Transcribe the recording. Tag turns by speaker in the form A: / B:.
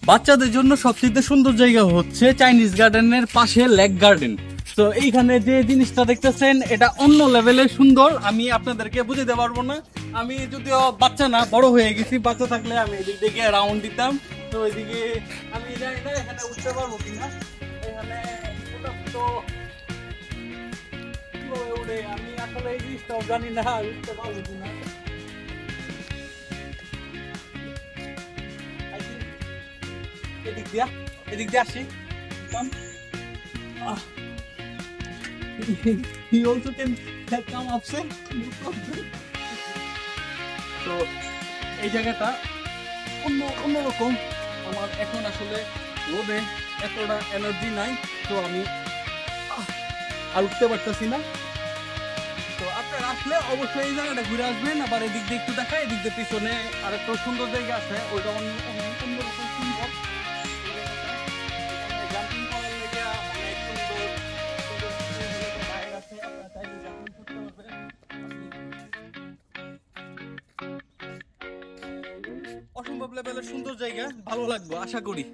A: বাচ্চাদের জন্য সবচেয়ে সুন্দর জায়গা হচ্ছে চাইনিজ গার্ডেনের পাশে লেক গার্ডেন। তো এইখানে যে জিনিসটা দেখতেছেন এটা অন্য লেভেলের সুন্দর, আমি আপনাদেরকে বুঝাতে পারবো না। আমি যদিও বাচ্চা না, বড় হয়ে গেছি, বাচ্চা থাকলে আমি এদিক থেকে রাউন্ড দিতাম। তো ওইদিকে আমি জানি না এখানে উঠতে পারবো কিনা, এখানে তো উঠে আমি আসলে এই জিনিসটাও জানি না উঠতে পারবো কিনা। এদিক দিয়ে আসি। He also can come upset. তো এই জায়গাটা অন্যরকম। আমার এখন আসলে রোদে এতটা এনার্জি নাই, তো আমি আর উঠতে পারতেছি না। তো আপনারা আসলে অবশ্যই এই জায়গাটা ঘুরে আসবেন। আবার এদিক দিয়ে একটু দেখায়, এদিক দিয়ে পিছনে আর একটা সুন্দর জায়গা আছে, ওইটা অন্যরকম সুন্দর। জাম্পিং করার লেগে অনেক সুন্দর সুন্দর বাইক আছে, আপনারা চাইলে জাম্পিং করতে পারবেন। অসম্ভব লেভেলের সুন্দর জায়গা, ভালো লাগবে আশা করি।